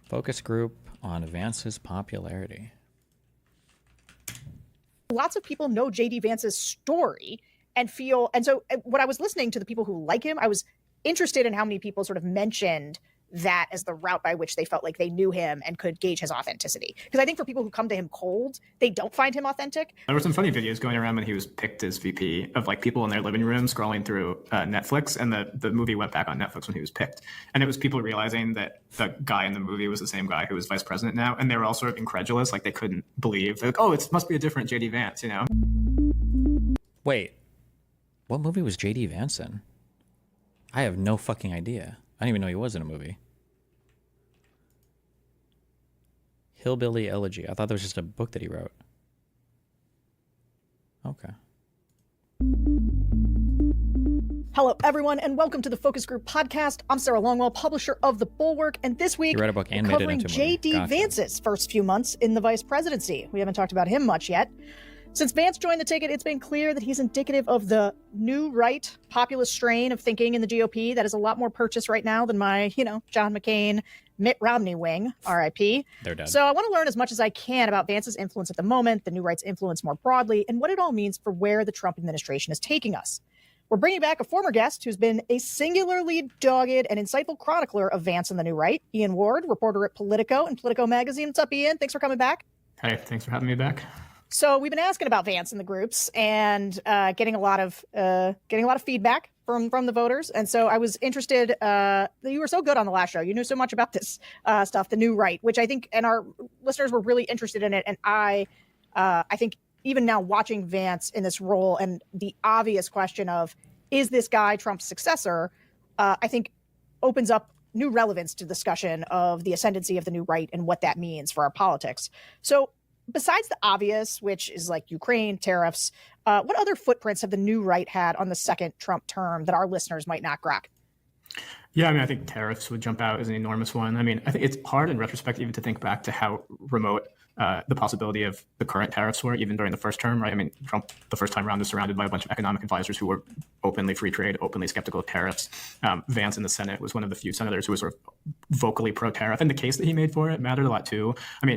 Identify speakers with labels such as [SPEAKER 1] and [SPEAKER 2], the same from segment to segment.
[SPEAKER 1] Focus group on Vance's popularity.
[SPEAKER 2] Lots of people know JD Vance's story and feel, and so when I was listening to the people who like him, I was interested in how many people sort of mentioned that as the route by which they felt like they knew him and could gauge his authenticity. Because I think for people who come to him cold, they don't find him authentic.
[SPEAKER 3] There were some funny videos going around when he was picked as VP of like people in their living room scrolling through Netflix, and the movie went back on Netflix when he was picked. And it was people realizing that the guy in the movie was the same guy who was vice president now, and they were all sort of incredulous, like they couldn't believe. They're like, oh, it must be a different JD Vance, you know?
[SPEAKER 1] Wait, what movie was JD Vance in? I have no fucking idea. I didn't even know he was in a movie. Hillbilly Elegy. I thought that was just a book that he wrote. Okay.
[SPEAKER 2] Hello, everyone, and welcome to the Focus Group podcast. I'm Sarah Longwell, publisher of The Bulwark, and this week
[SPEAKER 1] You read a book and
[SPEAKER 2] we're
[SPEAKER 1] made it
[SPEAKER 2] covering
[SPEAKER 1] into a movie.
[SPEAKER 2] JD
[SPEAKER 1] Gotcha.
[SPEAKER 2] Vance's first few months in the vice presidency. We haven't talked about him much yet. Since Vance joined the ticket, it's been clear that he's indicative of the new right populist strain of thinking in the GOP that is a lot more purchased right now than my, John McCain, Mitt Romney wing, RIP.
[SPEAKER 1] They're dead.
[SPEAKER 2] So I want to learn as much as I can about Vance's influence at the moment, the new right's influence more broadly, and what it all means for where the Trump administration is taking us. We're bringing back a former guest who's been a singularly dogged and insightful chronicler of Vance and the new right, Ian Ward, reporter at Politico and Politico Magazine. What's up, Ian? Thanks for coming back.
[SPEAKER 3] Hey, thanks for having me back.
[SPEAKER 2] So we've been asking about Vance in the groups and getting a lot of feedback from the voters. And so I was interested. You were so good on the last show. You knew so much about this stuff, the new right, which I think, and our listeners were really interested in it. And I think even now watching Vance in this role and the obvious question of, is this guy Trump's successor? I think opens up new relevance to discussion of the ascendancy of the new right and what that means for our politics. So besides the obvious, which is like Ukraine, tariffs, what other footprints have the new right had on the second Trump term that our listeners might not grok?
[SPEAKER 3] Yeah, I think tariffs would jump out as an enormous one. I think it's hard in retrospect even to think back to how remote the possibility of the current tariffs were, even during the first term, right? Trump, the first time around, was surrounded by a bunch of economic advisors who were openly free trade, openly skeptical of tariffs. Vance in the Senate was one of the few senators who was sort of vocally pro-tariff, and the case that he made for it mattered a lot too.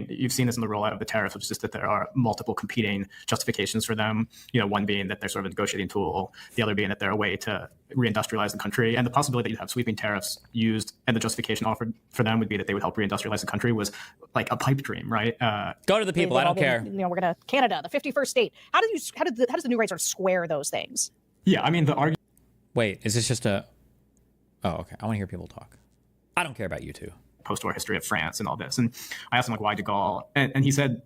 [SPEAKER 3] You've seen this in the rollout of the tariffs, which is just that there are multiple competing justifications for them. One being that they're sort of a negotiating tool, the other being that they're a way to reindustrialize the country, and the possibility that you'd have sweeping tariffs used and the justification offered for them would be that they would help reindustrialize the country was like a pipe dream, right?
[SPEAKER 1] Go to the people. I don't care.
[SPEAKER 2] We're going to Canada, the 51st state. How does the new right sort of square those things?
[SPEAKER 3] Yeah, the argument.
[SPEAKER 1] Wait, is this just a... Oh, okay. I want to hear people talk. I don't care about you two.
[SPEAKER 3] Post-war history of France and all this. And I asked him, why de Gaulle? And he said,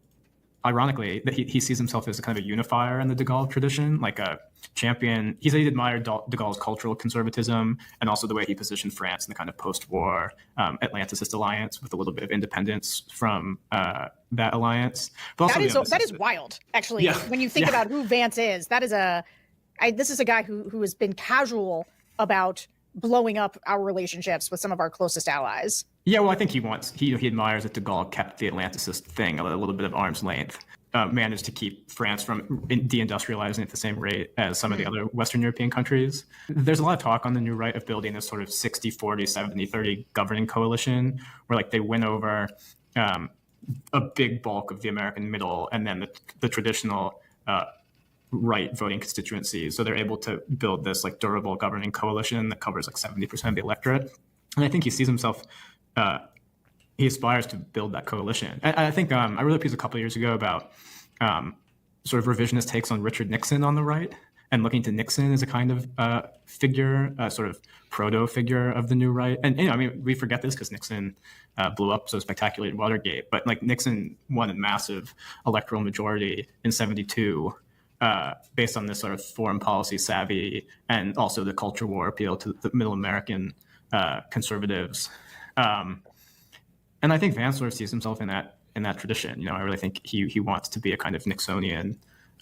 [SPEAKER 3] ironically, that he sees himself as a kind of a unifier in the de Gaulle tradition, like a champion. He said he admired de Gaulle's cultural conservatism and also the way he positioned France in the kind of post-war Atlanticist alliance with a little bit of independence from that alliance. But also
[SPEAKER 2] that is wild, actually.
[SPEAKER 3] Yeah.
[SPEAKER 2] When you think about who Vance is, this is a guy who has been casual about blowing up our relationships with some of our closest allies.
[SPEAKER 3] Yeah, well, I think he admires that de Gaulle kept the Atlanticist thing a little bit of arm's length, managed to keep France from deindustrializing at the same rate as some of the other Western European countries. There's a lot of talk on the new right of building this sort of 60-40, 70-30 governing coalition where like they win over a big bulk of the American middle and then the traditional right voting constituencies. So they're able to build this like durable governing coalition that covers like 70% of the electorate. And I think he sees himself, he aspires to build that coalition. And I think I wrote a piece a couple of years ago about sort of revisionist takes on Richard Nixon on the right and looking to Nixon as a kind of figure, sort of proto-figure of the new right. And, we forget this because Nixon blew up so spectacularly in Watergate, but like Nixon won a massive electoral majority in 72 based on this sort of foreign policy savvy and also the culture war appeal to the middle American conservatives. And I think Vance sort of sees himself in that tradition. I really think he wants to be a kind of Nixonian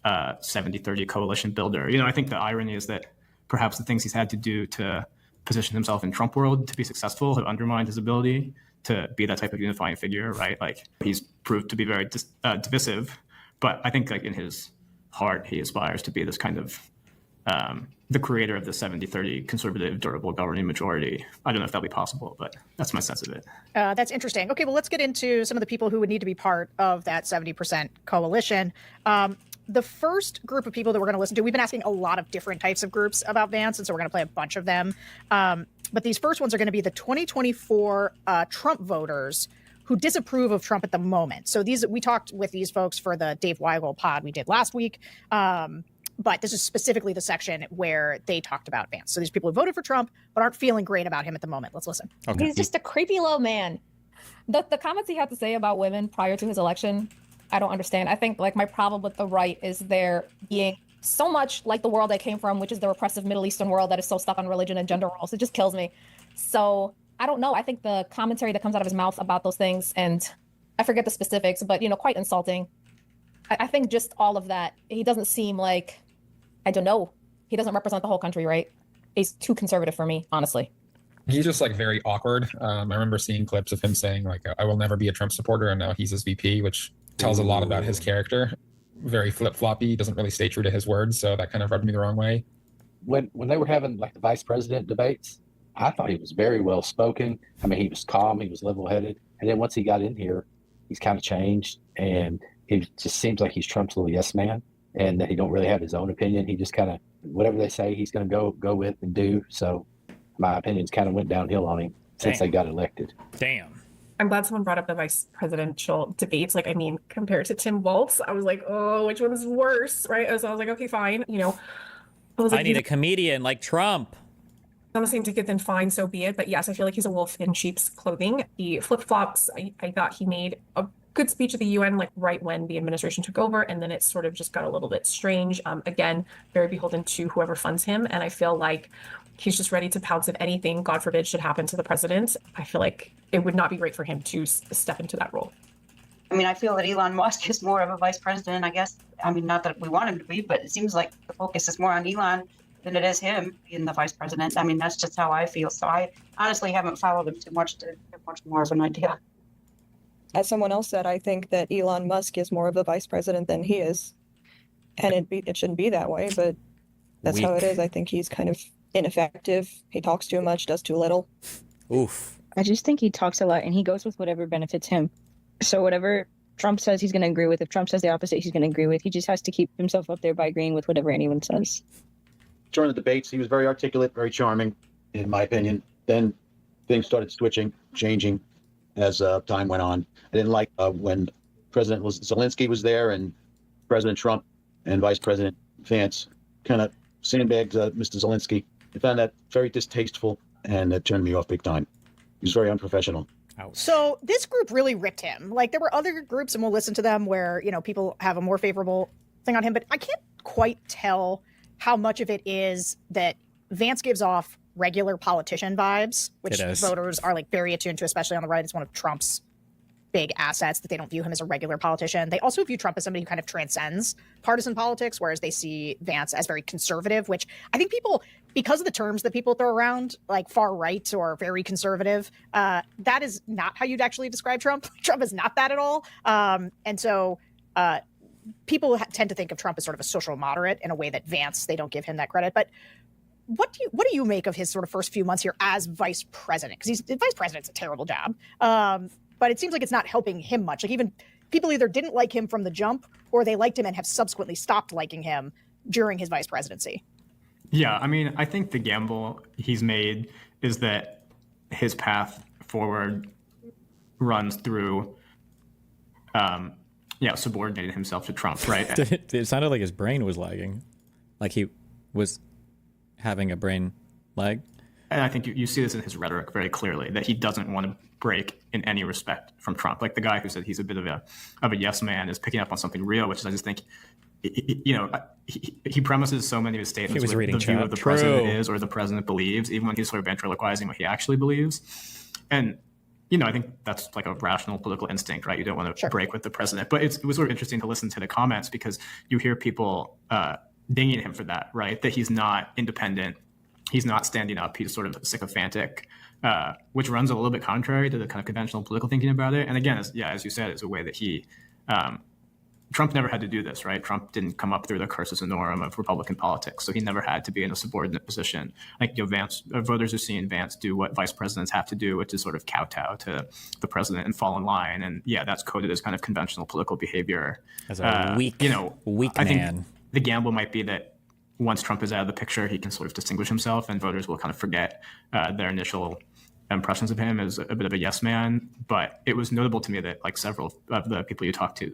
[SPEAKER 3] 70-30 coalition builder. I think the irony is that perhaps the things he's had to do to position himself in Trump world to be successful have undermined his ability to be that type of unifying figure, right? Like he's proved to be very divisive, but I think like in his heart, he aspires to be this kind of the creator of the 70-30 conservative durable governing majority. I don't know if that'll be possible, but that's my sense of it.
[SPEAKER 2] That's interesting. Okay, well, let's get into some of the people who would need to be part of that 70% coalition. The first group of people that we're going to listen to, we've been asking a lot of different types of groups about Vance, and so we're going to play a bunch of them. But these first ones are going to be the 2024 Trump voters who disapprove of Trump at the moment. So we talked with these folks for the Dave Weigel pod we did last week. But this is specifically the section where they talked about Vance. So these people who voted for Trump but aren't feeling great about him at the moment. Let's listen.
[SPEAKER 4] Okay. He's just a creepy little man. The comments he had to say about women prior to his election, I don't understand. I think like my problem with the right is they're being so much like the world I came from, which is the repressive Middle Eastern world that is so stuck on religion and gender roles. It just kills me. So I don't know. I think the commentary that comes out of his mouth about those things, and I forget the specifics, but, quite insulting. I think just all of that, he doesn't seem like, I don't know. He doesn't represent the whole country, right? He's too conservative for me, honestly.
[SPEAKER 5] He's just like very awkward. I remember seeing clips of him saying like, I will never be a Trump supporter. And now he's his VP, which tells a lot about his character. Very flip-floppy, doesn't really stay true to his words. So that kind of rubbed me the wrong way.
[SPEAKER 6] When they were having like the vice president debates, I thought he was very well spoken. I mean, he was calm, he was level-headed. And then once he got in here, he's kind of changed. And it just seems like he's Trump's little yes man. And that he don't really have his own opinion. He just kind of, whatever they say, he's going to go with and do. So my opinions kind of went downhill on him since they got elected.
[SPEAKER 1] Damn.
[SPEAKER 7] I'm glad someone brought up the vice presidential debates. Like, I mean, compared to Tim Walz, I was like, oh, which one is worse, right? So I was like, okay, fine. I was like,
[SPEAKER 1] I need a comedian like Trump.
[SPEAKER 7] On the same ticket, then fine, so be it. But yes, I feel like he's a wolf in sheep's clothing. He flip-flops. I thought he made a good speech at the UN, like right when the administration took over, and then it sort of just got a little bit strange. Again, very beholden to whoever funds him, and I feel like he's just ready to pounce if anything, God forbid, should happen to the president. I feel like it would not be great for him to step into that role.
[SPEAKER 8] I mean, I feel that Elon Musk is more of a vice president, I guess. I mean, not that we want him to be, but it seems like the focus is more on Elon than it is him being the vice president. I mean, that's just how I feel. So I honestly haven't followed him too much to have much more of an idea.
[SPEAKER 9] As someone else said, I think that Elon Musk is more of a vice president than he is. And it shouldn't be that way, but that's how it is. I think he's kind of ineffective. He talks too much, does too little.
[SPEAKER 1] Oof.
[SPEAKER 10] I just think he talks a lot and he goes with whatever benefits him. So whatever Trump says, he's going to agree with. If Trump says the opposite, he's going to agree with. He just has to keep himself up there by agreeing with whatever anyone says.
[SPEAKER 11] During the debates, he was very articulate, very charming, in my opinion. Then things started switching, changing as time went on. I didn't like when President Zelensky was there and President Trump and Vice President Vance kind of sandbagged Mr. Zelensky. I found that very distasteful, and it turned me off big time. He was very unprofessional.
[SPEAKER 1] Ouch.
[SPEAKER 2] So this group really ripped him. Like there were other groups, and we'll listen to them, where people have a more favorable thing on him, but I can't quite tell how much of it is that Vance gives off regular politician vibes, which voters are like very attuned to, especially on the right. It's one of Trump's big assets that they don't view him as a regular politician. They also view Trump as somebody who kind of transcends partisan politics, whereas they see Vance as very conservative, which I think people, because of the terms that people throw around, like far right or very conservative, that is not how you'd actually describe Trump. Trump is not that at all. And so people tend to think of Trump as sort of a social moderate in a way that Vance, they don't give him that credit. But what do you make of his sort of first few months here as vice president? Because vice president's a terrible job. But it seems like it's not helping him much. Like even people either didn't like him from the jump or they liked him and have subsequently stopped liking him during his vice presidency.
[SPEAKER 3] Yeah, I mean, I think the gamble he's made is that his path forward runs through, subordinating himself to Trump, right?
[SPEAKER 1] It sounded like his brain was lagging. Like he was having a brain lag.
[SPEAKER 3] And I think you see this in his rhetoric very clearly, that he doesn't want to break in any respect from Trump. Like the guy who said he's a bit of a yes man is picking up on something real, which is I just think, he premises so many of his statements with the view of the president is or the president believes, even when he's sort of ventriloquizing what he actually believes. And, I think that's like a rational political instinct, right? You don't want to break with the president. But it was sort of interesting to listen to the comments because you hear people dinging him for that, right? That he's not independent. He's not standing up. He's sort of sycophantic, which runs a little bit contrary to the kind of conventional political thinking about it. And again, as you said, it's a way that he Trump never had to do this, right? Trump didn't come up through the cursus honorum of Republican politics, so he never had to be in a subordinate position. Like, Vance, voters are seeing Vance do what vice presidents have to do, which is sort of kowtow to the president and fall in line. And yeah, that's coded as kind of conventional political behavior.
[SPEAKER 1] As a weak
[SPEAKER 3] I think
[SPEAKER 1] man.
[SPEAKER 3] The gamble might be that once Trump is out of the picture, he can sort of distinguish himself, and voters will kind of forget their initial impressions of him as a bit of a yes man. But it was notable to me that like several of the people you talked to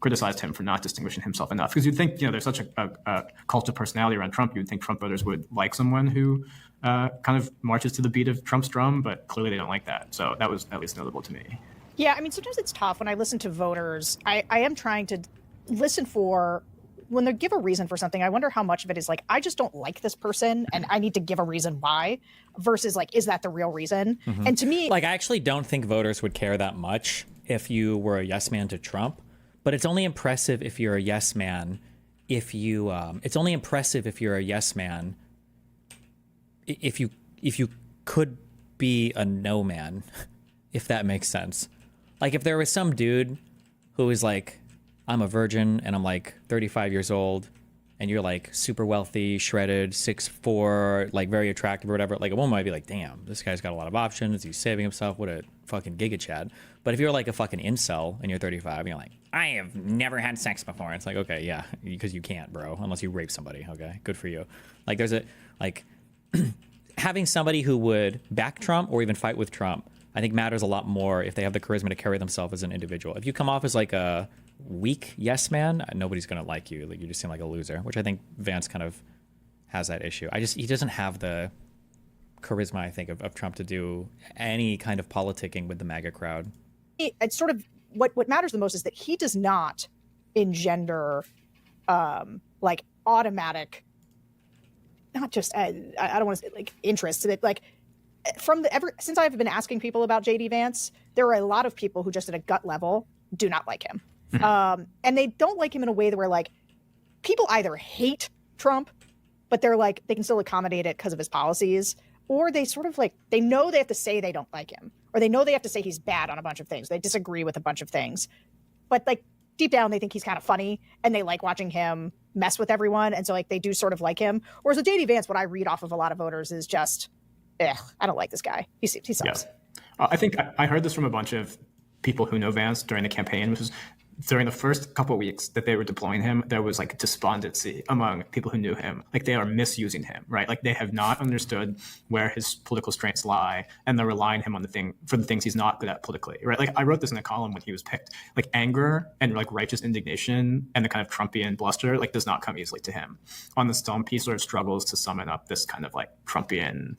[SPEAKER 3] criticized him for not distinguishing himself enough, because you'd think, there's such a cult of personality around Trump, you'd think Trump voters would like someone who kind of marches to the beat of Trump's drum, but clearly they don't like that. So that was at least notable to me.
[SPEAKER 2] Yeah, I mean, sometimes it's tough when I listen to voters. I am trying to listen for when they give a reason for something. I wonder how much of it is like, I just don't like this person and I need to give a reason why, versus like, is that the real reason?
[SPEAKER 1] Mm-hmm.
[SPEAKER 2] And to me,
[SPEAKER 1] like, I actually don't think voters would care that much if you were a yes man to Trump. But it's only impressive if you're a yes man. If you, it's only impressive if you're a yes man. If you could be a no man, if that makes sense. Like, if there was some dude who was like, I'm a virgin and I'm like 35 years old, and you're like super wealthy, shredded, 6'4", like very attractive or whatever, like a woman might be like, damn, this guy's got a lot of options. He's saving himself. What a fucking giga chad. But if you're like a fucking incel and you're 35 and you're like, I have never had sex before. It's like, okay, yeah, because you can't, bro, unless you rape somebody. Okay, good for you. Like, there's a, like, having somebody who would back Trump or even fight with Trump, I think matters a lot more if they have the charisma to carry themselves as an individual. If you come off as like a weak yes man, nobody's gonna like you. Like, you just seem like a loser, which I think Vance kind of has that issue. He doesn't have the charisma, I think, of Trump to do any kind of politicking with the MAGA crowd.
[SPEAKER 2] It's sort of what matters the most is that he does not engender like automatic, not just I don't want to say like interest, that like since I've been asking people about JD Vance, there are a lot of people who just at a gut level do not like him. And they don't like him in a way that where like people either hate Trump, but they're like, they can still accommodate it because of his policies, or they sort of like, they know they have to say they don't like him, or they know they have to say he's bad on a bunch of things. They disagree with a bunch of things, but like deep down, they think he's kind of funny and they like watching him mess with everyone. And so like, they do sort of like him. Whereas with JD Vance, what I read off of a lot of voters is just, I don't like this guy. He sucks.
[SPEAKER 3] Yeah. I think I heard this from a bunch of people who know Vance during the campaign, which is during the first couple of weeks that they were deploying him, there was like despondency among people who knew him. Like, they are misusing him, right? Like, they have not understood where his political strengths lie, and they're relying him on for the things he's not good at politically, right? Like, I wrote this in a column when he was picked. Like, anger and like righteous indignation and the kind of Trumpian bluster like does not come easily to him. On the stump, he sort of struggles to summon up this kind of like Trumpian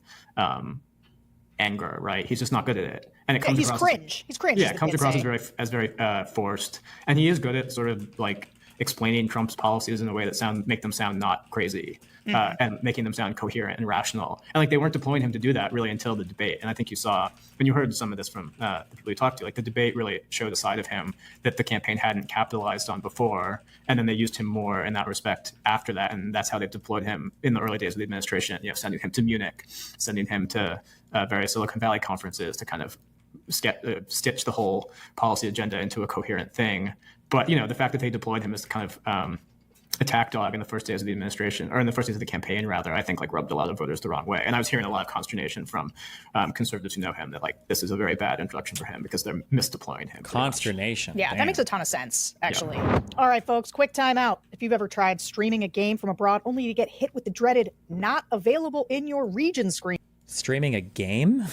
[SPEAKER 3] anger, right? He's just not good at it. And it comes
[SPEAKER 2] he's
[SPEAKER 3] across
[SPEAKER 2] cringe. He's cringe.
[SPEAKER 3] Yeah, it comes across as very forced. And he is good at sort of like explaining Trump's policies in a way that make them sound not crazy, and making them sound coherent and rational. And like, they weren't deploying him to do that really until the debate. And I think you saw, when you heard some of this from the people you talked to, like the debate really showed a side of him that the campaign hadn't capitalized on before. And then they used him more in that respect after that. And that's how they deployed him in the early days of the administration, sending him to Munich, sending him to various Silicon Valley conferences to kind of stitch the whole policy agenda into a coherent thing. But, the fact that they deployed him as kind of attack dog in the first days of the administration, or in the first days of the campaign, rather, I think like rubbed a lot of voters the wrong way. And I was hearing a lot of consternation from conservatives who know him that like, this is a very bad introduction for him because they're misdeploying him.
[SPEAKER 1] Consternation.
[SPEAKER 2] Yeah,
[SPEAKER 1] Damn.
[SPEAKER 2] that makes a ton of sense, actually. Yeah. All right, folks, quick time out. If you've ever tried streaming a game from abroad only to get hit with the dreaded not available in your region screen.
[SPEAKER 1] Streaming a game?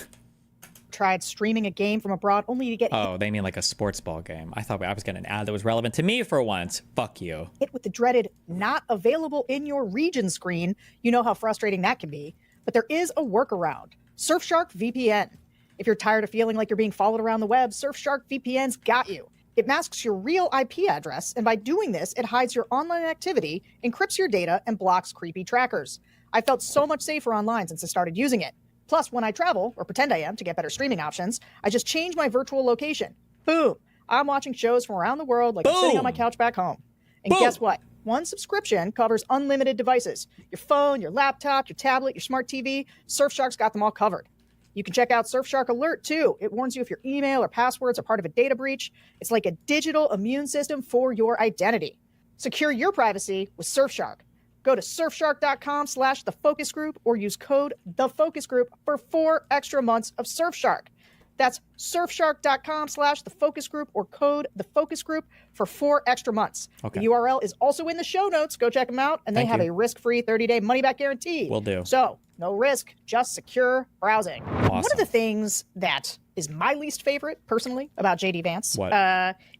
[SPEAKER 2] Tried streaming a game from abroad only to get
[SPEAKER 1] hit. They mean like a sports ball game. I thought I was getting an ad that was relevant to me for once. Fuck you.
[SPEAKER 2] Hit with the dreaded not available in your region screen. You know how frustrating that can be. But there is a workaround. Surfshark VPN. If you're tired of feeling like you're being followed around the web, Surfshark VPN's got you. It masks your real IP address, and by doing this, it hides your online activity, encrypts your data, and blocks creepy trackers. I felt so much safer online since I started using it. Plus, when I travel, or pretend I am to get better streaming options, I just change my virtual location. Boom! I'm watching shows from around the world like I'm sitting on my couch back home. And guess what? One subscription covers unlimited devices. Your phone, your laptop, your tablet, your smart TV, Surfshark's got them all covered. You can check out Surfshark Alert too. It warns you if your email or passwords are part of a data breach. It's like a digital immune system for your identity. Secure your privacy with Surfshark. Go to surfshark.com/thefocusgroup or use code TheFocusGroup for 4 extra months of Surfshark. That's surfshark.com/thefocusgroup or code TheFocusGroup for 4 extra months.
[SPEAKER 1] Okay.
[SPEAKER 2] The URL is also in the show notes. Go check them out. And they
[SPEAKER 1] Thank
[SPEAKER 2] have
[SPEAKER 1] you.
[SPEAKER 2] a risk-free 30-day money-back guarantee.
[SPEAKER 1] Will do.
[SPEAKER 2] So no risk, just secure browsing. One
[SPEAKER 1] Awesome.
[SPEAKER 2] of the things that is my least favorite, personally, about JD Vance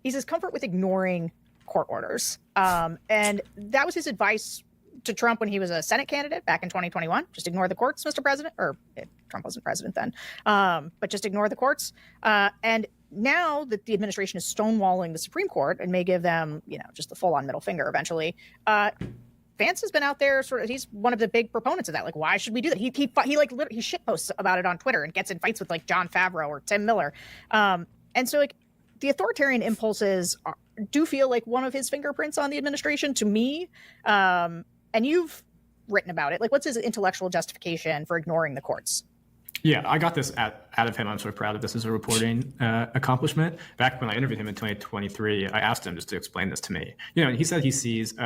[SPEAKER 2] is his comfort with ignoring court orders. And that was his advice to Trump when he was a Senate candidate back in 2021. Just ignore the courts, Mr. President. Or Trump wasn't president then. But just ignore the courts. And now that the administration is stonewalling the Supreme Court and may give them, just the full-on middle finger eventually, Vance has been out there he's one of the big proponents of that. Like, why should we do that? He shitposts about it on Twitter and gets in fights with like John Favreau or Tim Miller. And so like the authoritarian impulses do feel like one of his fingerprints on the administration to me. And you've written about it. Like, what's his intellectual justification for ignoring the courts?
[SPEAKER 3] Yeah, I got this out of him. I'm sort of proud of this as a reporting accomplishment. Back when I interviewed him in 2023, I asked him just to explain this to me. He said he sees,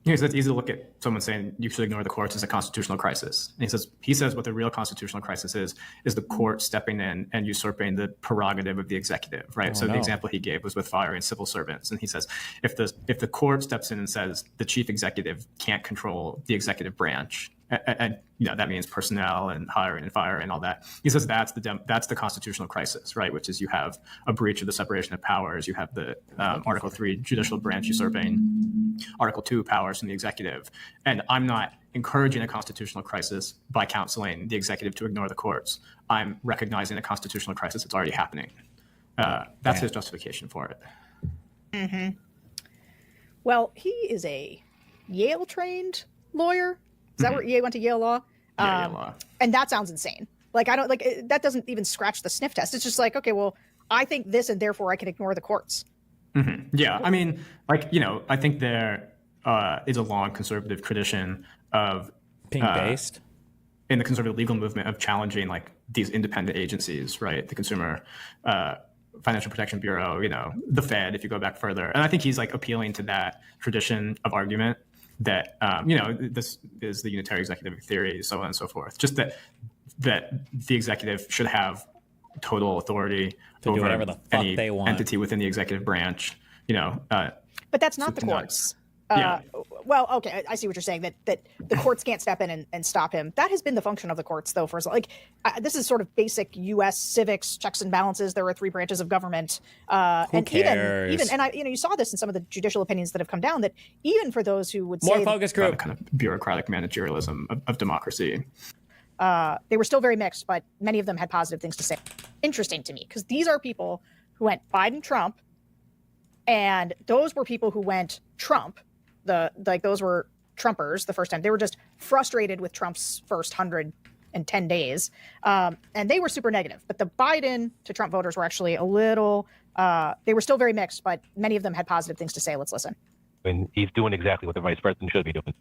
[SPEAKER 3] he says it's easy to look at someone saying you should ignore the courts as a constitutional crisis. And he says what the real constitutional crisis is the court stepping in and usurping the prerogative of the executive, right? The example he gave was with firing civil servants. And he says if the court steps in and says the chief executive can't control the executive branch, and that means personnel and hiring and firing and all that. He says that's the constitutional crisis, right? Which is you have a breach of the separation of powers. You have the Article 3 judicial branch usurping Article 2 powers from the executive. And I'm not encouraging a constitutional crisis by counseling the executive to ignore the courts. I'm recognizing a constitutional crisis that's already happening. That's his justification for it.
[SPEAKER 2] Mm-hmm. Well, he is a Yale-trained lawyer. Is that where he went to Yale Law?
[SPEAKER 3] Yeah, Yale Law.
[SPEAKER 2] And that sounds insane. Like, that doesn't even scratch the sniff test. It's just like, okay, well, I think this and therefore I can ignore the courts.
[SPEAKER 3] Mm-hmm. Yeah. I mean, I think there is a long conservative tradition of
[SPEAKER 1] being based
[SPEAKER 3] in the conservative legal movement of challenging like these independent agencies, right? The Consumer Financial Protection Bureau, the Fed, if you go back further. And I think he's like appealing to that tradition of argument that, this is the unitary executive theory, so on and so forth. Just that the executive should have total authority
[SPEAKER 1] to
[SPEAKER 3] over
[SPEAKER 1] do whatever the fuck
[SPEAKER 3] any
[SPEAKER 1] they want.
[SPEAKER 3] entity within the executive branch,
[SPEAKER 2] But that's not the courts.
[SPEAKER 3] Yeah.
[SPEAKER 2] Well, okay, I see what you're saying, that the courts can't step in and stop him. That has been the function of the courts, though, for this is sort of basic U.S. civics, checks and balances. There are 3 branches of government.
[SPEAKER 1] Who cares?
[SPEAKER 2] Even you saw this in some of the judicial opinions that have come down, that even for those who would say
[SPEAKER 1] more focus group,
[SPEAKER 3] the kind of bureaucratic managerialism of democracy.
[SPEAKER 2] They were still very mixed, but many of them had positive things to say. Interesting to me, because these are people who went Biden-Trump, and those were people who went Trump. Those were Trumpers the first time. They were just frustrated with Trump's first 110 days. And they were super negative. But the Biden to Trump voters were actually a little, they were still very mixed, but many of them had positive things to say. Let's listen.
[SPEAKER 12] And he's doing exactly what the vice president should be doing.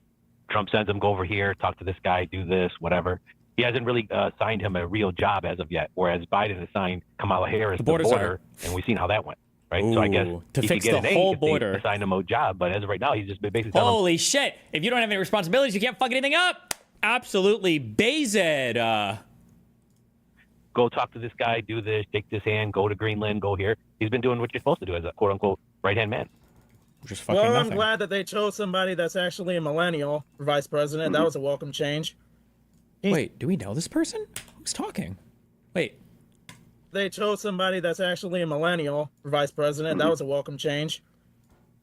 [SPEAKER 12] Trump sends him, go over here, talk to this guy, do this, whatever. He hasn't really signed him a real job as of yet, whereas Biden has signed Kamala Harris the border, and we've seen how that went. Right,
[SPEAKER 1] Ooh,
[SPEAKER 12] so I guess
[SPEAKER 1] to
[SPEAKER 12] he
[SPEAKER 1] fix
[SPEAKER 12] could get
[SPEAKER 1] the
[SPEAKER 12] an
[SPEAKER 1] whole
[SPEAKER 12] A if
[SPEAKER 1] border,
[SPEAKER 12] they assign him a job. But as of right now, he's just basically telling
[SPEAKER 1] holy shit! If you don't have any responsibilities, you can't fuck anything up. Absolutely, Bazed.
[SPEAKER 12] Go talk to this guy, do this, take this hand, go to Greenland, go here. He's been doing what you're supposed to do as a quote unquote right hand man.
[SPEAKER 1] Just fucking
[SPEAKER 13] well,
[SPEAKER 1] nothing.
[SPEAKER 13] I'm glad that they chose somebody that's actually a millennial for vice president. That was a welcome change.
[SPEAKER 1] Wait, do we know this person? Who's talking? Wait.
[SPEAKER 13] They chose somebody that's actually a millennial for vice president. That was a welcome change.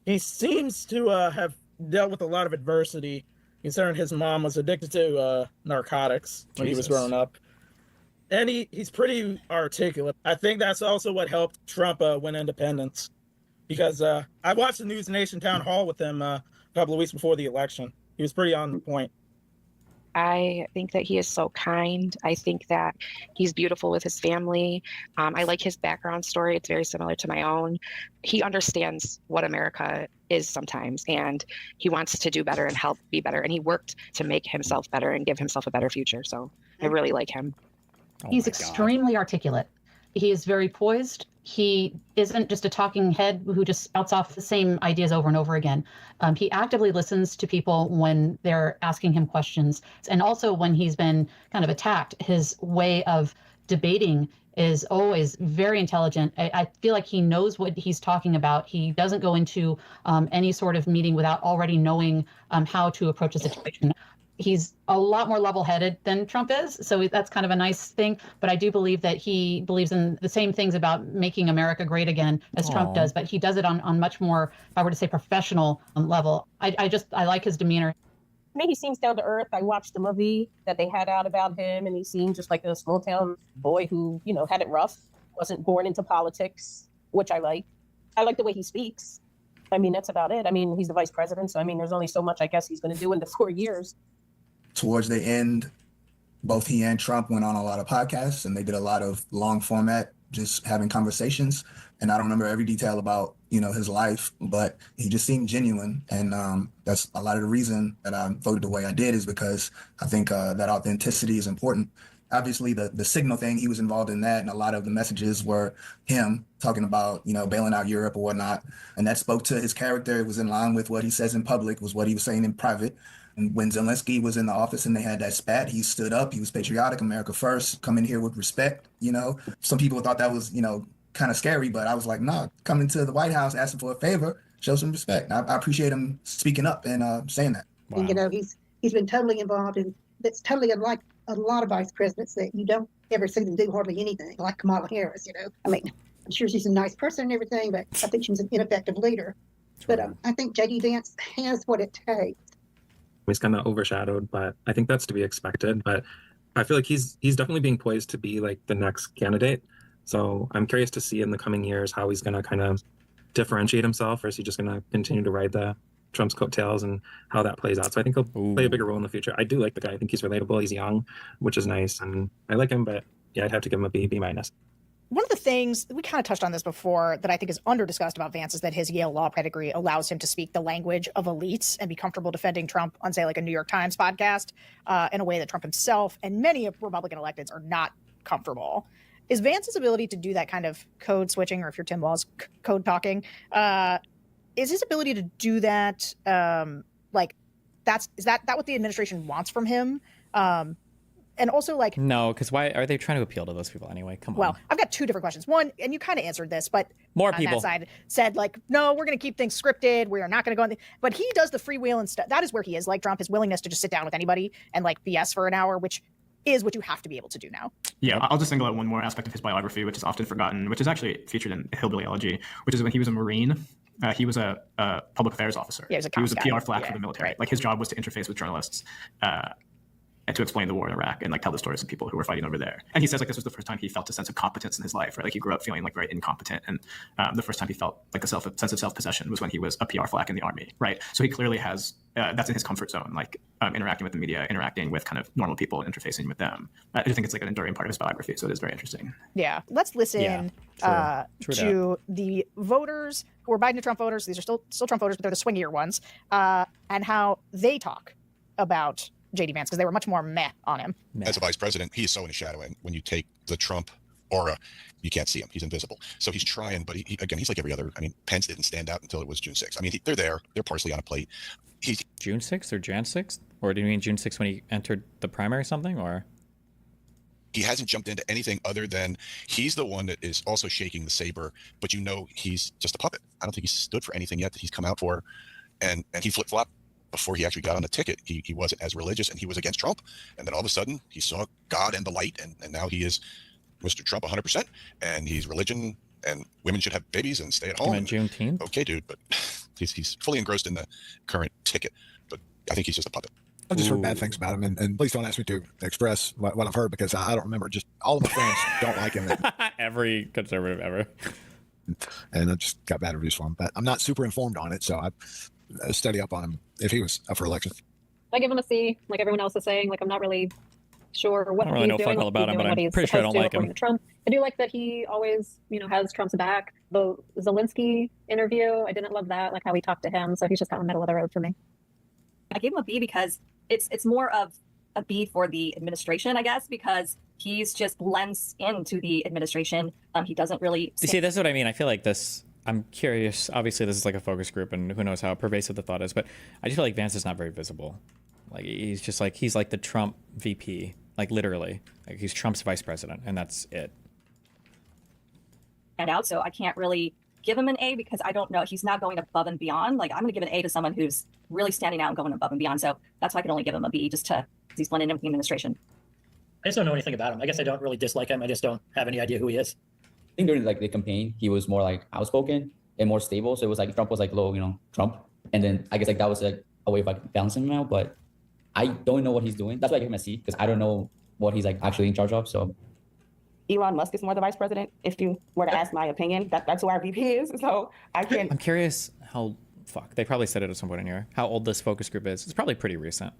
[SPEAKER 13] He seems to have dealt with a lot of adversity, considering his mom was addicted to narcotics when he was growing up. And he's pretty articulate. I think that's also what helped Trump win independence. Because I watched the News Nation town hall with him a couple of weeks before the election. He was pretty on point.
[SPEAKER 14] I think that he is so kind. I think that he's beautiful with his family. I like his background story. It's very similar to my own. He understands what America is sometimes, and he wants to do better and help be better. And he worked to make himself better and give himself a better future. So I really like him.
[SPEAKER 15] He's extremely articulate. He is very poised. He isn't just a talking head who just spouts off the same ideas over and over again. He actively listens to people when they're asking him questions. And also when he's been kind of attacked, his way of debating is always very intelligent. I feel like he knows what he's talking about. He doesn't go into any sort of meeting without already knowing how to approach a situation. He's a lot more level-headed than Trump is, so that's kind of a nice thing. But I do believe that he believes in the same things about making America great again as Trump does, but he does it on much more, if I were to say, professional level. I like his demeanor.
[SPEAKER 16] I mean, he seems down to earth. I watched the movie that they had out about him, and he seemed just like a small town boy who, had it rough, wasn't born into politics, which I like. I like the way he speaks. I mean, that's about it. I mean, he's the vice president, so I mean, there's only so much I guess he's going to do in the 4 years.
[SPEAKER 17] Towards the end, both he and Trump went on a lot of podcasts, and they did a lot of long format, just having conversations. And I don't remember every detail about, his life, but he just seemed genuine. And that's a lot of the reason that I voted the way I did, is because I think that authenticity is important. Obviously, the signal thing, he was involved in that, and a lot of the messages were him talking about, bailing out Europe or whatnot. And that spoke to his character. It was in line with what he says in public, was what he was saying in private. And when Zelensky was in the office and they had that spat, he stood up. He was patriotic, America first, come in here with respect. Some people thought that was, kind of scary, but I was like, nah, coming to the White House, asking for a favor, show some respect. I appreciate him speaking up and saying that.
[SPEAKER 18] Wow. And, he's been totally involved in, that's totally unlike a lot of vice presidents that you don't ever see them do hardly anything, like Kamala Harris, I mean, I'm sure she's a nice person and everything, but I think she's an ineffective leader. But I think JD Vance has what it takes.
[SPEAKER 19] He's kind of overshadowed, but I think that's to be expected. But I feel like he's definitely being poised to be like the next candidate. So I'm curious to see in the coming years how he's going to kind of differentiate himself, or is he just going to continue to ride the Trump's coattails and how that plays out. So I think he'll play a bigger role in the future. I do like the guy. I think he's relatable. He's young, which is nice. And I like him, but yeah, I'd have to give him a B minus.
[SPEAKER 2] One of the things, we kind of touched on this before, that I think is under-discussed about Vance is that his Yale law pedigree allows him to speak the language of elites and be comfortable defending Trump on, say, like a New York Times podcast in a way that Trump himself and many of Republican electeds are not comfortable. Is Vance's ability to do that kind of code switching, or if you're Tim Walz, code talking, is his ability to do that, is that what the administration wants from him? And also,
[SPEAKER 1] no, because why are they trying to appeal to those people anyway? Come on.
[SPEAKER 2] Well, I've got two different questions. One, and you kind of answered this, but
[SPEAKER 1] more
[SPEAKER 2] on
[SPEAKER 1] people
[SPEAKER 2] that side said no, we're going to keep things scripted. We are not going to go on. But he does the freewheeling stuff. That is where he is, like Trump, his willingness to just sit down with anybody and BS for an hour, which is what you have to be able to do now.
[SPEAKER 3] Yeah, I'll just single out one more aspect of his biography, which is often forgotten, which is actually featured in Hillbilly Elegy, which is when he was a Marine. He was a public affairs officer.
[SPEAKER 2] Yeah,
[SPEAKER 3] he was a PR flack for the military. Right. His job was to interface with journalists and to explain the war in Iraq and tell the stories of people who were fighting over there. And he says this was the first time he felt a sense of competence in his life, right? He grew up feeling very incompetent, and the first time he felt a sense of self-possession was when he was a PR flack in the army, right? So he clearly has that's in his comfort zone, interacting with the media, interacting with kind of normal people, interfacing with them. I do think it's an enduring part of his biography, so it is very interesting.
[SPEAKER 2] Yeah, let's listen to the voters who are Biden to Trump voters. These are still Trump voters, but they're the swingier ones, and how they talk about JD Vance, because they were much more meh on him.
[SPEAKER 20] As a vice president, he is so in his shadow, and when you take the Trump aura, you can't see him. He's invisible. So he's trying, but he's like every other. I mean, Pence didn't stand out until it was June 6th. I mean, they're there. They're partially on a plate.
[SPEAKER 1] June 6th or Jan 6th? Or do you mean June 6th when he entered the primary or something? Or
[SPEAKER 20] he hasn't jumped into anything other than he's the one that is also shaking the saber, but he's just a puppet. I don't think he's stood for anything yet that he's come out for. And he flip-flopped. Before he actually got on the ticket, he wasn't as religious, and he was against Trump. And then all of a sudden, he saw God and the light, and now he is Mr. Trump 100%. And he's religion, and women should have babies and stay at home.
[SPEAKER 1] And Juneteenth?
[SPEAKER 20] Okay, dude, but he's fully engrossed in the current ticket. But I think he's just a puppet.
[SPEAKER 21] I've just heard bad things about him, and please don't ask me to express what I've heard, because I don't remember. Just all of my friends don't like him.
[SPEAKER 1] Every conservative ever.
[SPEAKER 21] And I just got bad reviews for him. But I'm not super informed on it, so I study up on him if he was up for election.
[SPEAKER 4] I give him a C, like everyone else is saying. I'm not really sure what
[SPEAKER 1] I don't really know
[SPEAKER 4] he's
[SPEAKER 1] fuck
[SPEAKER 4] doing.
[SPEAKER 1] all about him, but I'm pretty sure I don't like him.
[SPEAKER 4] Trump. I do like that he always, has Trump's back. The Zelensky interview, I didn't love that, how he talked to him. So he's just kind of middle of the road for me.
[SPEAKER 22] I gave him a B because it's more of a B for the administration, I guess, because
[SPEAKER 5] he's just blends into the administration. He doesn't really.
[SPEAKER 1] You see, that's what I mean. I feel like this. I'm curious. Obviously, this is like a focus group, and who knows how pervasive the thought is. But I just feel like Vance is not very visible. Like he's like the Trump VP, like literally. Like he's Trump's vice president, and that's it.
[SPEAKER 5] And out, so I can't really give him an A because I don't know. He's not going above and beyond. Like I'm going to give an A to someone who's really standing out and going above and beyond. So that's why I can only give him a B, just to he's blending in with the administration.
[SPEAKER 22] I just don't know anything about him. I guess I don't really dislike him. I just don't have any idea who he is.
[SPEAKER 23] I think during like the campaign, he was more like outspoken and more stable. So it was like Trump was like low, Trump. And then I guess like that was like a way of like balancing him out. But I don't know what he's doing. That's why I give him a C, because I don't know what he's like actually in charge of. So
[SPEAKER 24] Elon Musk is more the vice president. If you were to ask my opinion, that's who our VP is. So I can't.
[SPEAKER 1] I'm curious how they probably said it at some point in here. How old this focus group is? It's probably pretty recent.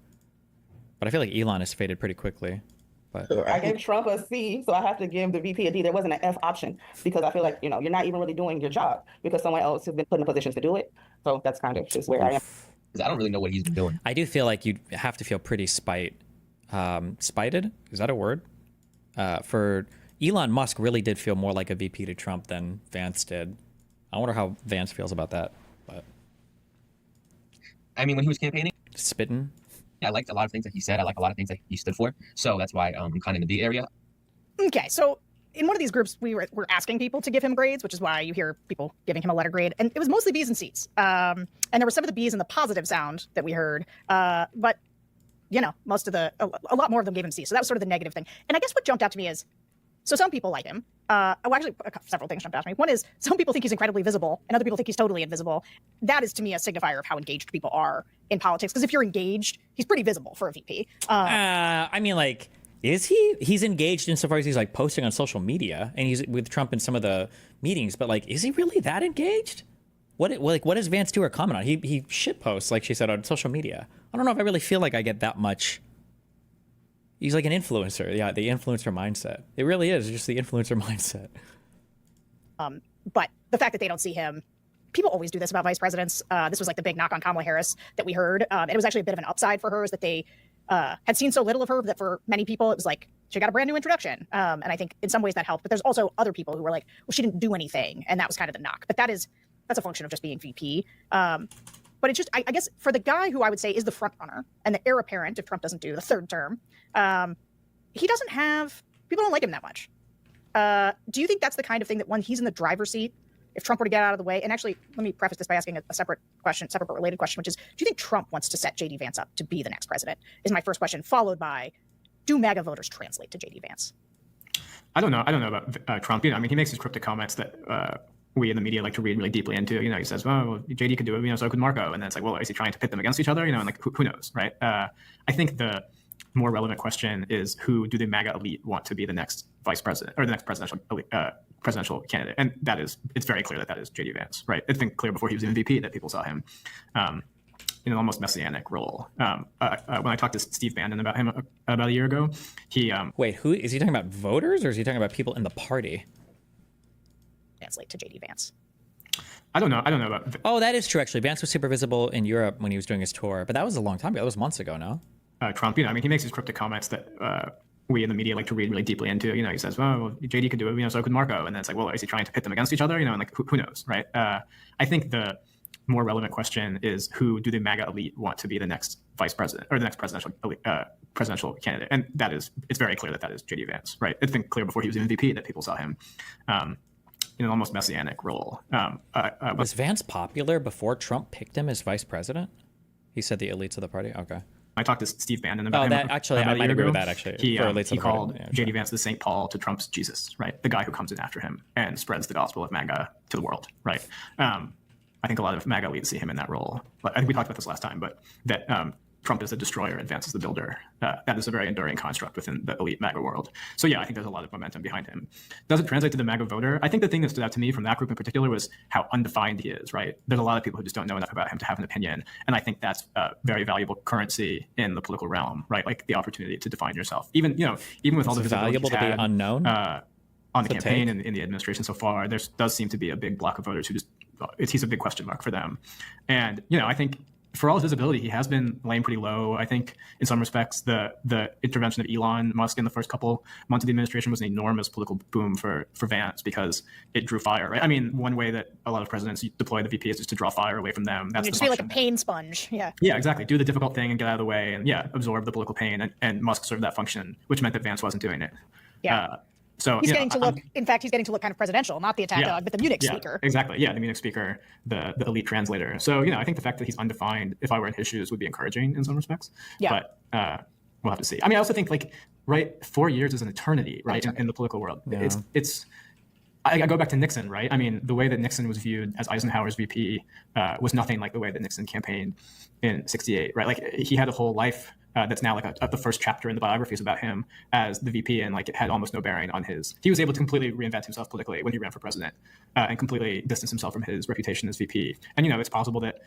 [SPEAKER 1] But I feel like Elon has faded pretty quickly. But
[SPEAKER 24] I gave Trump a C, so I have to give the VP a D. There wasn't an F option because I feel like you're not even really doing your job because someone else has been put in positions to do it. So that's kind of just where I am.
[SPEAKER 23] Because I don't really know what he's been doing.
[SPEAKER 1] I do feel like you have to feel pretty spited. Is that a word? For Elon Musk really did feel more like a VP to Trump than Vance did. I wonder how Vance feels about that. But
[SPEAKER 23] I mean, when he was campaigning,
[SPEAKER 1] spitting.
[SPEAKER 23] I liked a lot of things that he said. I like a lot of things that he stood for. So that's why I'm kind of in the D area.
[SPEAKER 2] Okay, so in one of these groups, we were asking people to give him grades, which is why you hear people giving him a letter grade. And it was mostly B's and C's. And there were some of the B's in the positive sound that we heard. But, most of a lot more of them gave him C's. So that was sort of the negative thing. And I guess what jumped out to me is, so some people like him. Several things jumped out to me. One is some people think he's incredibly visible and other people think he's totally invisible. That is, to me, a signifier of how engaged people are in politics. Because if you're engaged, he's pretty visible for a VP.
[SPEAKER 1] I mean, like, is he? He's engaged insofar as he's like posting on social media and he's with Trump in some of the meetings. But like, is he really that engaged? What does Vance do or comment on? He shit posts, like she said, on social media. I don't know if I really feel like I get that much. He's like an influencer. Yeah, the influencer mindset. It really is just the influencer mindset.
[SPEAKER 2] But the fact that they don't see him, people always do this about vice presidents. This was like the big knock on Kamala Harris that we heard. And it was actually a bit of an upside for her, is that they had seen so little of her that for many people, it was like, she got a brand new introduction. And I think in some ways that helped. But there's also other people who were like, well, she didn't do anything. And that was kind of the knock. But that's a function of just being VP. But it's just, I guess, for the guy who I would say is the front runner and the heir apparent if Trump doesn't do the third term, he doesn't have, people don't like him that much. Do you think that's the kind of thing that when he's in the driver's seat, if Trump were to get out of the way, and actually, let me preface this by asking a separate but related question, which is, do you think Trump wants to set JD Vance up to be the next president? Is my first question, followed by, do MAGA voters translate to JD Vance?
[SPEAKER 3] I don't know about Trump. I mean, he makes his cryptic comments that we in the media like to read really deeply into. He says, well, JD could do it, so could Marco. And then it's like, well, is he trying to pit them against each other? And like, who knows, right? I think the more relevant question is, who do the MAGA elite want to be the next vice president or the next presidential candidate? And it's very clear that is JD Vance, right? It's been clear before he was in VP that people saw him in an almost messianic role. When I talked to Steve Bannon about him about a year ago, he
[SPEAKER 1] wait, who is he talking about? Voters, or is he talking about people in the party?
[SPEAKER 2] Translate to JD Vance.
[SPEAKER 3] I don't know about.
[SPEAKER 1] Oh, that is true. Actually, Vance was super visible in Europe when he was doing his tour, but that was a long time ago. That was months ago. No.
[SPEAKER 3] Trump, I mean, he makes his cryptic comments that we in the media like to read really deeply into. He says, well, JD could do it, so could Marco. And then it's like, well, is he trying to pit them against each other? And like, who knows, right? I think the more relevant question is, who do the MAGA elite want to be the next vice president or the next presidential candidate? And it's very clear that is JD Vance, right? It's been clear before he was in VP that people saw him in an almost messianic role.
[SPEAKER 1] Was Vance popular before Trump picked him as vice president? He said the elites of the party. Okay.
[SPEAKER 3] I talked to Steve Bannon about him.
[SPEAKER 1] Actually, I might agree with that. Actually,
[SPEAKER 3] he called JD Vance the St. Paul to Trump's Jesus, right? The guy who comes in after him and spreads the gospel of MAGA to the world, right? I think a lot of MAGA elites see him in that role. I think we talked about this last time, but that Trump is the destroyer and Vance is the builder. That is a very enduring construct within the elite MAGA world. So yeah, I think there's a lot of momentum behind him. Does it translate to the MAGA voter? I think the thing that stood out to me from that group in particular was how undefined he is, right? There's a lot of people who just don't know enough about him to have an opinion. And I think that's a very valuable currency in the political realm, right? Like the opportunity to define yourself. Even with all the visibility
[SPEAKER 1] valuable to be unknown
[SPEAKER 3] on the campaign and in the administration so far, there does seem to be a big block of voters who just, he's a big question mark for them. And, I think for all his visibility, he has been laying pretty low. I think in some respects, the intervention of Elon Musk in the first couple months of the administration was an enormous political boom for Vance because it drew fire, right? I mean, one way that a lot of presidents deploy the VP is just to draw fire away from them. That's
[SPEAKER 2] just be like a pain sponge. Yeah.
[SPEAKER 3] Yeah, exactly. Do the difficult thing and get out of the way, and absorb the political pain. And Musk served that function, which meant that Vance wasn't doing it.
[SPEAKER 2] Yeah.
[SPEAKER 3] So
[SPEAKER 2] he's getting to look. In fact, he's getting to look kind of presidential, not the attack dog, but the Munich speaker.
[SPEAKER 3] Exactly. Yeah, the Munich speaker, the elite translator. So I think the fact that he's undefined, if I were in his shoes, would be encouraging in some respects.
[SPEAKER 2] Yeah.
[SPEAKER 3] But we'll have to see. I mean, I also think 4 years is an eternity, right? In the political world, it's. I go back to Nixon, right? I mean, the way that Nixon was viewed as Eisenhower's VP was nothing like the way that Nixon campaigned in '68, right? Like he had a whole life that's now the first chapter in the biographies about him as the VP, and it had almost no bearing on his. He was able to completely reinvent himself politically when he ran for president, and completely distance himself from his reputation as VP. And it's possible that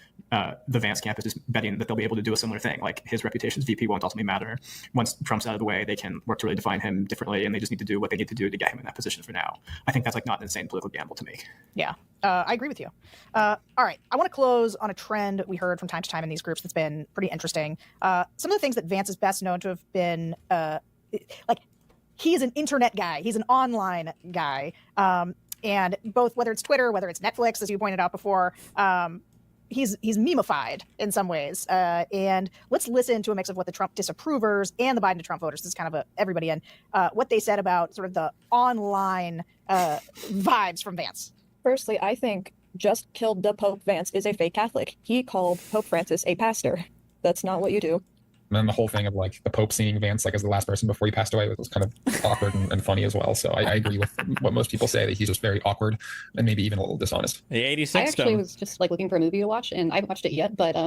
[SPEAKER 3] the Vance camp is just betting that they'll be able to do a similar thing. Like his reputation as VP won't ultimately matter once Trump's out of the way. They can work to really define him differently, and they just need to do what they need to do to get him in that position for now. I think that's not an insane political gamble to make.
[SPEAKER 2] Yeah. I agree with you. All right. I want to close on a trend we heard from time to time in these groups that's been pretty interesting. Some of the things that Vance is best known to have been he is an internet guy. He's an online guy. And both, whether it's Twitter, whether it's Netflix, as you pointed out before, he's memeified in some ways. And let's listen to a mix of what the Trump disapprovers and the Biden to Trump voters, this is kind of everybody in, what they said about sort of the online vibes from Vance.
[SPEAKER 4] Firstly, I think just killed the Pope Vance is a fake Catholic. He called Pope Francis a pastor. That's not what you do.
[SPEAKER 6] And then the whole thing of the Pope seeing Vance as the last person before he passed away was kind of awkward and funny as well. So I agree with what most people say, that he's just very awkward and maybe even a little dishonest.
[SPEAKER 1] The 86th.
[SPEAKER 7] I actually was just looking for a movie to watch, and I haven't watched it yet, but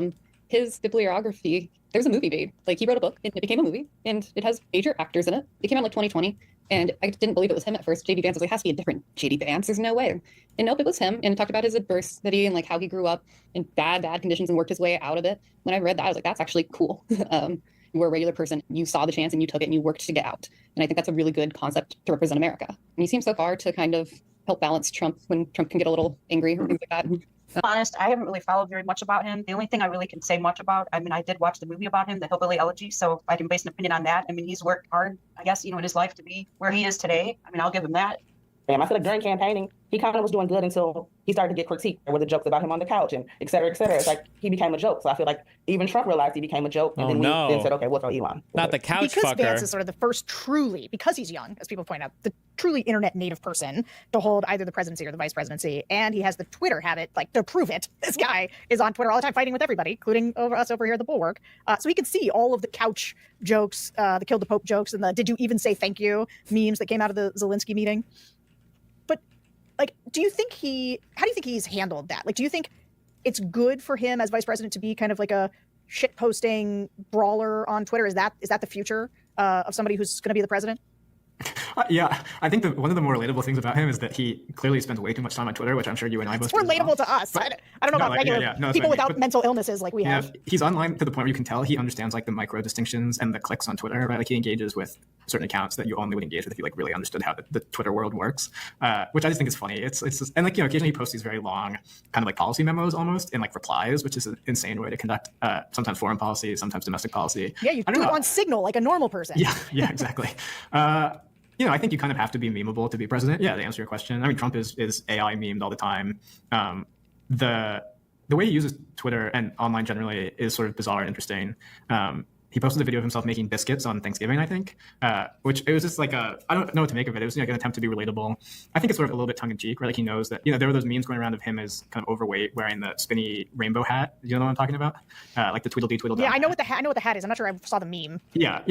[SPEAKER 7] his bibliography, there's a movie made. He wrote a book, and it became a movie, and it has major actors in it. It came out 2020. And I didn't believe it was him at first. JD Vance was like, it has to be a different JD Vance. There's no way. And nope, it was him. And talked about his adversity and how he grew up in bad conditions and worked his way out of it. When I read that, I was like, that's actually cool. You were a regular person. You saw the chance and you took it and you worked to get out. And I think that's a really good concept to represent America. And he seems so far to kind of help balance Trump when Trump can get a little angry or things like that.
[SPEAKER 8] Honest, I haven't really followed very much about him. The only thing I really can say much about, I mean, I did watch the movie about him, The Hillbilly Elegy, so I can base an opinion on that. I mean, he's worked hard, I guess, in his life to be where he is today. I mean, I'll give him that.
[SPEAKER 24] I feel like during campaigning, he kind of was doing good until he started to get critiqued. There were the jokes about him on the couch and et cetera, et cetera. It's like he became a joke. So I feel like even Trump realized he became a joke. And we then said, okay, we'll throw Elon.
[SPEAKER 1] Not the couch
[SPEAKER 2] because
[SPEAKER 1] fucker.
[SPEAKER 2] Vance is sort of the first truly, because he's young, as people point out, the truly internet native person to hold either the presidency or the vice presidency. And he has the Twitter habit, to prove it. This guy is on Twitter all the time fighting with everybody, including us over here at the Bulwark. So he can see all of the couch jokes, the killed the Pope jokes, and the did you even say thank you memes that came out of the Zelensky meeting. But how do you think he's handled that? Do you think it's good for him as vice president to be kind of like a shit posting brawler on Twitter? Is that the future of somebody who's going to be the president?
[SPEAKER 3] Yeah, I think one of the more relatable things about him is that he clearly spends way too much time on Twitter, which I'm sure you and I both.
[SPEAKER 2] It's relatable to us. But, I don't know about regular people without mental illnesses like we have.
[SPEAKER 3] He's online to the point where you can tell he understands the micro distinctions and the clicks on Twitter, right? He engages with certain accounts that you only would engage with if you really understood how the Twitter world works, which I just think is funny. It's just, and occasionally he posts these very long kind of policy memos almost and replies, which is an insane way to conduct sometimes foreign policy, sometimes domestic policy.
[SPEAKER 2] Yeah, you do it on Signal like a normal person.
[SPEAKER 3] Yeah, exactly. I think you kind of have to be memeable to be president. Yeah, to answer your question. I mean, Trump is AI memed all the time. The way he uses Twitter and online generally is sort of bizarre and interesting. He posted a video of himself making biscuits on Thanksgiving, I think, which it was just I don't know what to make of it. It was an attempt to be relatable. I think it's sort of a little bit tongue-in-cheek, right? He knows that, there were those memes going around of him as kind of overweight, wearing the spinny rainbow hat. You know what I'm talking about? Like the Tweedledee Tweedledum.
[SPEAKER 2] Yeah, I know what the hat is. I'm not sure I saw the meme.
[SPEAKER 3] Yeah,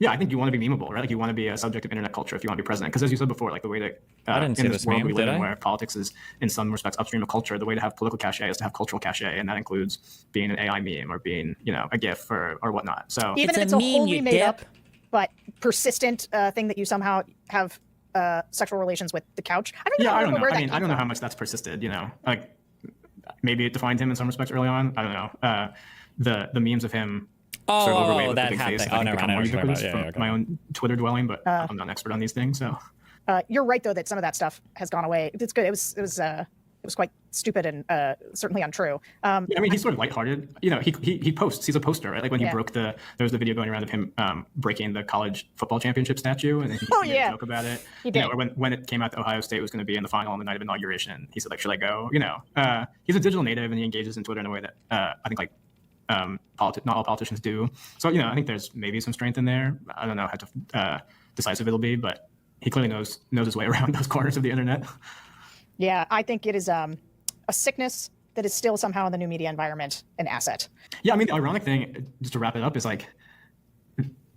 [SPEAKER 3] I think you want to be memeable, right? You want to be a subject of internet culture if you want to be president. Because as you said before, the way that
[SPEAKER 1] I didn't see this
[SPEAKER 3] world
[SPEAKER 1] meme,
[SPEAKER 3] we live
[SPEAKER 1] did
[SPEAKER 3] in,
[SPEAKER 1] I?
[SPEAKER 3] where politics is in some respects upstream of culture, the way to have political cachet is to have cultural cachet, and that includes being an AI meme or being, a GIF or whatnot. So
[SPEAKER 2] even if it's a wholly made up but persistent thing that you somehow have sexual relations with the couch. I don't know where that came
[SPEAKER 3] I don't know
[SPEAKER 2] from.
[SPEAKER 3] how much that's persisted. Maybe it defined him in some respects early on. I don't know. The memes of him. Sort of overweight with the big face. I think become more ubiquitous from my own Twitter dwelling, but I'm not an expert on these things. So
[SPEAKER 2] you're right though that some of that stuff has gone away. It's good. It was was quite stupid and certainly untrue.
[SPEAKER 3] Yeah, I mean, he's sort of lighthearted. You know, he posts. He's a poster, right? Like when he broke there was the video going around of him breaking the college football championship statue, and he made a joke about it.
[SPEAKER 2] He did.
[SPEAKER 3] You know, or when it came out that Ohio State was going to be in the final on the night of inauguration, he said like, "Should I go?" You know, he's a digital native, and he engages in Twitter in a way that I think like not all politicians do. So you know, I think there's maybe some strength in there. I don't know how decisive it'll be, but he clearly knows his way around those corners of the internet.
[SPEAKER 2] Yeah, I think it is a sickness that is still somehow in the new media environment an asset.
[SPEAKER 3] Yeah, I mean, the ironic thing, just to wrap it up, is like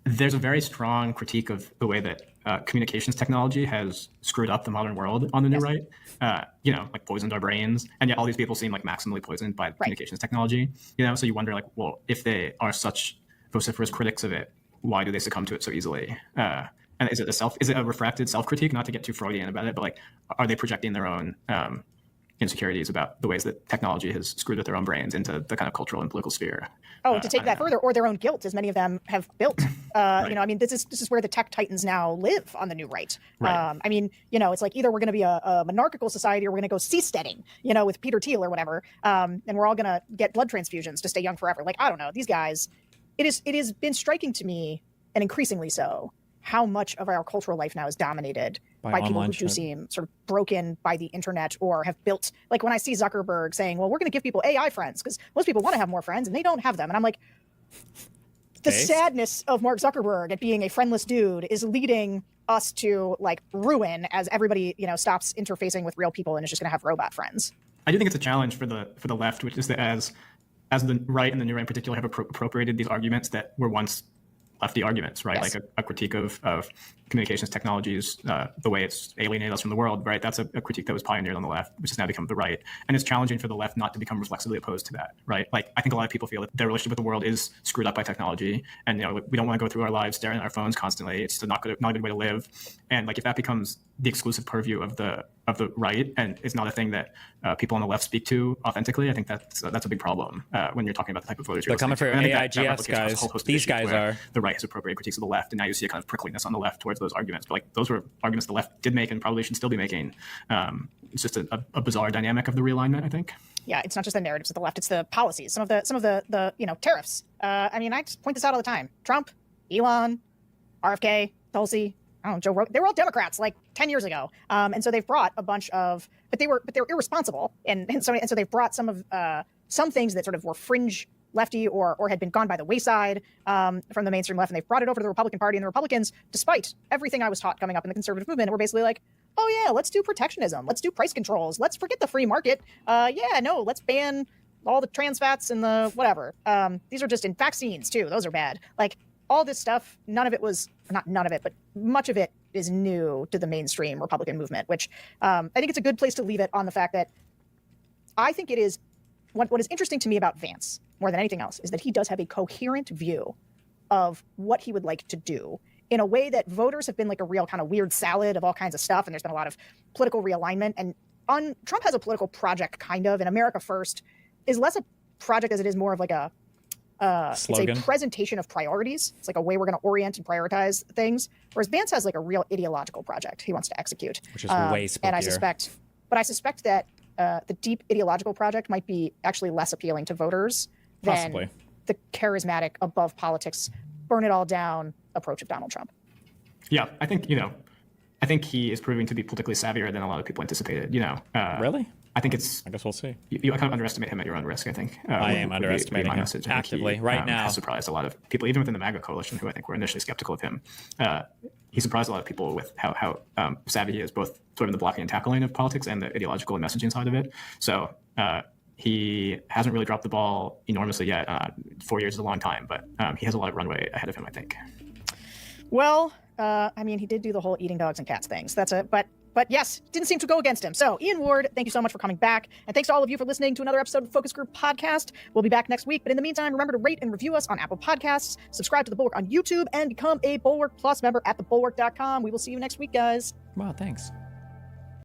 [SPEAKER 3] there's a very strong critique of the way that communications technology has screwed up the modern world on the new right. You know, like poisoned our brains, and yet all these people seem like maximally poisoned by communications technology. You know, so you wonder like, well, if they are such vociferous critics of it, why do they succumb to it so easily? And is it a refracted self-critique? Not to get too Freudian about it, but like, are they projecting their own insecurities about the ways that technology has screwed with their own brains into the kind of cultural and political sphere?
[SPEAKER 2] Oh, to take that further, or their own guilt, as many of them have built. You know, I mean, this is where the tech titans now live on the new right. I mean, you know, it's like either we're going to be a monarchical society or we're going to go seasteading, you know, with Peter Thiel or whatever, and we're all going to get blood transfusions to stay young forever. Like, I don't know, these guys. It has been striking to me, and increasingly so, how much of our cultural life now is dominated by people who do seem sort of broken by the internet or have built, like when I see Zuckerberg saying, well, we're going to give people AI friends because most people want to have more friends and they don't have them. And I'm like, the sadness of Mark Zuckerberg at being a friendless dude is leading us to like ruin as everybody, you know, stops interfacing with real people and is just going to have robot friends.
[SPEAKER 3] I do think it's a challenge for the left, which is that as the right and the new right in particular have appropriated these arguments that were once lefty arguments, right? Like a critique of communications technologies, the way it's alienated us from the world, right? That's a critique that was pioneered on the left, which has now become the right. And it's challenging for the left not to become reflexively opposed to that, right? Like, I think a lot of people feel that their relationship with the world is screwed up by technology. And, you know, we don't want to go through our lives staring at our phones constantly. It's not a good way to live. And like, if that becomes the exclusive purview of the right, and it's not a thing that people on the left speak to authentically, I think that's a big problem when you're talking about the type of voters you're
[SPEAKER 1] coming for AIGS guys, these guys are.
[SPEAKER 3] The right has appropriated critiques of the left, and now you see a kind of prickliness on the left towards those arguments. But like, those were arguments the left did make and probably should still be making. It's just a bizarre dynamic of the realignment, I think.
[SPEAKER 2] Yeah, it's not just the narratives of the left; it's the policies. Some of the you know, tariffs. I mean, I just point this out all the time. Trump, Elon, RFK, Tulsi. I don't know, Joe Rogan. They were all Democrats like 10 years ago, and so they've brought a bunch of, but they were irresponsible, and so they've brought some things that sort of were fringe lefty or had been gone by the wayside from the mainstream left, and they've brought it over to the Republican Party, and the Republicans, despite everything I was taught coming up in the conservative movement, were basically like, oh yeah, let's do protectionism, let's do price controls, let's forget the free market, let's ban all the trans fats and the whatever. These are just in vaccines too; those are bad. Like, all this stuff, not none of it, but much of it is new to the mainstream Republican movement, which I think it's a good place to leave it on the fact that I think it is what is interesting to me about Vance more than anything else is that he does have a coherent view of what he would like to do in a way that voters have been like a real kind of weird salad of all kinds of stuff. And there's been a lot of political realignment, and Trump has a political project kind of, and America First is less a project as it is more of like it's a presentation of priorities. It's like a way we're going to orient and prioritize things. Whereas Vance has like a real ideological project he wants to execute.
[SPEAKER 1] Which is way spookier.
[SPEAKER 2] And I suspect that the deep ideological project might be actually less appealing to voters than the charismatic, above politics, burn it all down approach of Donald Trump.
[SPEAKER 3] Yeah, I think he is proving to be politically savvier than a lot of people anticipated.
[SPEAKER 1] Really?
[SPEAKER 3] I guess we'll see. You kind of underestimate him at your own risk, I think.
[SPEAKER 1] I am underestimating him actively right now.
[SPEAKER 3] Has surprised a lot of people, even within the MAGA coalition, who I think were initially skeptical of him. He surprised a lot of people with how savvy he is, both sort of in the blocking and tackling of politics and the ideological and messaging side of it. So he hasn't really dropped the ball enormously yet. 4 years is a long time, but he has a lot of runway ahead of him, I think.
[SPEAKER 2] Well, I mean, he did do the whole eating dogs and cats things. But yes, didn't seem to go against him. So, Ian Ward, thank you so much for coming back. And thanks to all of you for listening to another episode of Focus Group Podcast. We'll be back next week. But in the meantime, remember to rate and review us on Apple Podcasts, subscribe to The Bulwark on YouTube, and become a Bulwark Plus member at thebulwark.com. We will see you next week, guys.
[SPEAKER 1] Wow, thanks.